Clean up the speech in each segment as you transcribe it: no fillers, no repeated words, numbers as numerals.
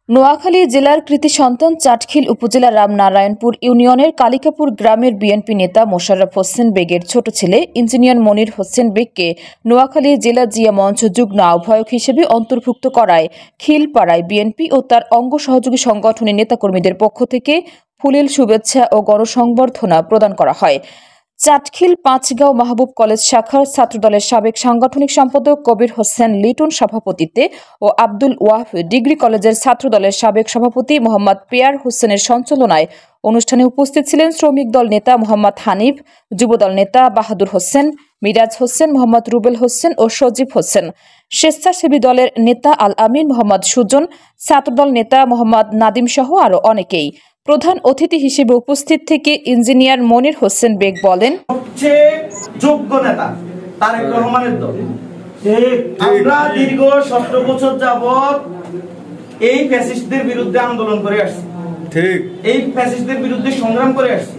নোয়াখালী জেলার কৃতি সন্তান চাটখিল উপজেলার রামনারায়ণপুর ইউনিয়নের কালিকাপুর গ্রামের বিএনপি নেতা মোশাররফ হোসেন বেগের ছোট ছেলে ইঞ্জিনিয়ার মনির হোসেন বেগকে নোয়াখালী জেলা জিয়া মঞ্চ যুগ্ম আহ্বায়ক হিসেবে অন্তর্ভুক্ত করায় খিলপাড়ায় বিএনপি ও তার অঙ্গ সহযোগী সংগঠনের নেতাকর্মীদের পক্ষ থেকে ফুলেল শুভেচ্ছা ও গণসংবর্ধনা প্রদান করা হয়। চাটখিল পাঁচগাঁও মাহবুব কলেজ শাখার ছাত্রদলের সাবেক সাংগঠনিক সম্পাদক কবির হোসেন লিটন সভাপতিত্বে ও আব্দুল ওয়াহাব ডিগ্রি কলেজের ছাত্রদলের সাবেক সভাপতি মোহাম্মদ পেয়ার হোসেনের সঞ্চালনায় অনুষ্ঠানে উপস্থিত ছিলেন শ্রমিক দল নেতা মোহাম্মদ হানিফ, যুবদল নেতা বাহাদুর হোসেন, মিরাজ হোসেন, মোহাম্মদ রুবেল হোসেন ও সজীব হোসেন, স্বেচ্ছাসেবী দলের নেতা আল আমিন, মোহাম্মদ সুজন, ছাত্রদল নেতা মোহাম্মদ নাদিম সহ আরও অনেকেই। প্রধান অতিথি হিসেবে উপস্থিত থেকে ইঞ্জিনিয়ার মনির হোসেন বেগ বলেন, সবচেয়ে যোগ্য নেতা তারেক রহমানের দল। আমরা দীর্ঘ 17 বছর যাবত এই ফ্যাসিস্টদের বিরুদ্ধে আন্দোলন করে আসছি, ঠিক এই ফ্যাসিস্টদের বিরুদ্ধে সংগ্রাম করে আসছি।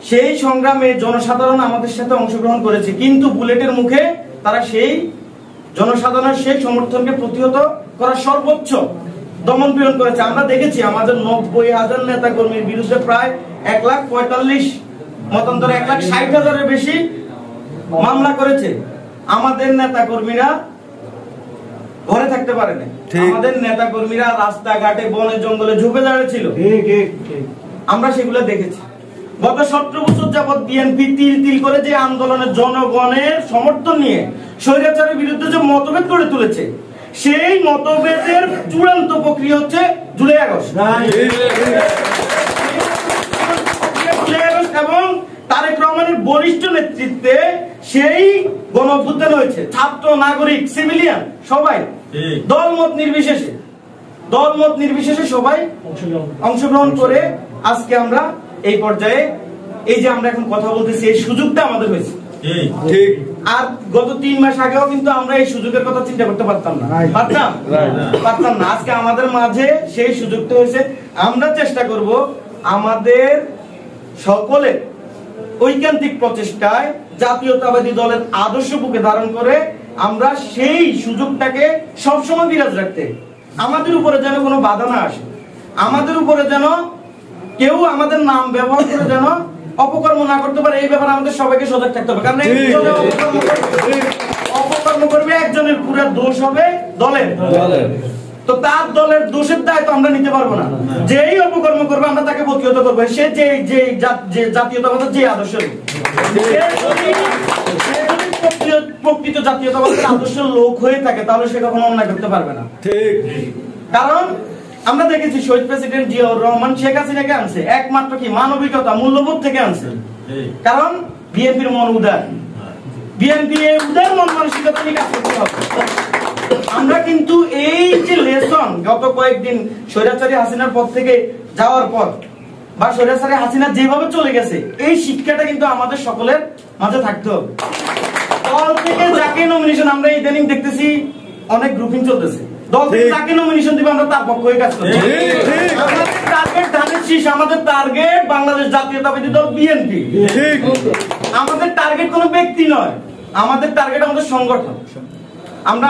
সেই সংগ্রামে জনসাধারণ আমাদের সাথে অংশগ্রহণ করেছে, কিন্তু বুলেটের মুখে তারা সেই জনসাধারণের সেই সমর্থনকে প্রতিহত করার সর্বোচ্চ দমন পীড়ন করেছে। আমরা দেখেছি আমাদের 90,000 নেতা কর্মীর বিরুদ্ধে প্রায় 1,45,000 মতান্তরে 1,60,000-এর বেশি মামলা করেছে। আমাদের নেতা কর্মীরা ঘরে থাকতে পারে না, আমাদের নেতা কর্মীরা রাস্তাঘাটে বনে জঙ্গলে ঝুঁকে দাঁড়িয়েছিল। আমরা সেগুলো দেখেছি। গত 17 বছর যাবৎ বিএনপি তিল তিল করে যে আন্দোলনের জনগণের সমর্থন নিয়ে স্বৈরাচারের বিরুদ্ধে যে মতভেদ গড়ে তুলেছে, সেই মতভেদের চূড়ান্ত প্রক্রিয়া হচ্ছে জুলাই আগস্ট এবং তারেক রহমানের বলিষ্ঠ নেতৃত্বে সেই গণ অভ্যুত্থান হয়েছে। ছাত্র, নাগরিক, সিভিলিয়ান সবাই দলমত নির্বিশেষে সবাই অংশগ্রহণ করে আজকে আমরা এই পর্যায়ে এই যে আমরা এখন কথা বলতেছি, এই সুযোগটা আমাদের হয়েছে। আর গত 3 মাস আগেও কিন্তু আমরা এই সুযোগের কথা চিন্তা করতে পারতাম না। আজকে আমাদের মাঝে সেই সুযোগটা হয়েছে। আমরা চেষ্টা করব আমাদের সকলের ঐকান্তিক প্রচেষ্টায় জাতীয়তাবাদী দলের আদর্শ বুকে ধারণ করে আমরা সেই সুযোগটাকে সবসময় বিরাজ রাখতে, আমাদের উপরে যেন কোনো বাধা না আসে, আমাদের উপরে যেন কেউ আমাদের নাম ব্যবহার করে যেন অপকর্ম না করতে পারে, এই ব্যাপারে আমাদের সবাইকে সজাগ থাকতে হবে। কারণ অপকর্ম করবে একজনের, পুরো দোষ হবে দলের। তো তার দলের দোষের দায়িত্ব আমরা নিতে পারবো না। যেই অপকর্ম করবে আমরা তাকে প্রতিহত করবো। সে যে জাতীয়তাবাদের যে আদর্শ, প্রকৃত জাতীয়তাবাদের আদর্শ লোক হয়ে থাকে, তাহলে সে কখনো অন্যায় করতে পারবে না। কারণ আমরা দেখেছি শহীদ প্রেসিডেন্ট জিয়াউর রহমান শেখ হাসিনাকে আনছে একমাত্র কি মানবিকতা, মূল্যবোধ থেকে আনছে। কারণ বিএনপির মন উদার, বিএনপি এই উদার মন মানসিকতা নিয়ে কাজ করতে হবে। আমরা কিন্তু এই যে লেসন গত কয়েকদিন স্বৈরাচারী হাসিনার পর থেকে যাওয়ার পর বা স্বৈরাচারী হাসিনা যেভাবে চলে গেছে, এই শিক্ষাটা কিন্তু আমাদের সকলের মাঝে থাকতে হবে। দল থেকে যাকে নমিনেশন, আমরা ইদানিং দেখতেছি অনেক গ্রুপিং চলতেছে, দল থেকে যাকে নমিনেশন দিবে আমরা তার পক্ষে কাজ করব। আমাদের টার্গেট ধানের শীষ, আমাদের টার্গেট বাংলাদেশ জাতীয়তাবাদী দল বিএনপি। আমাদের টার্গেট কোনো ব্যক্তি নয়, আমাদের টার্গেট আমাদের সংগঠন। আমরা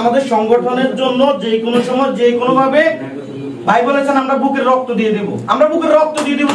আমাদের সংগঠনের জন্য যে কোনো সময় যে কোনো ভাবে ভাই বলেছেন আমরা বুকের রক্ত দিয়ে দেব, আমরা বুকের রক্ত দিয়ে দেব।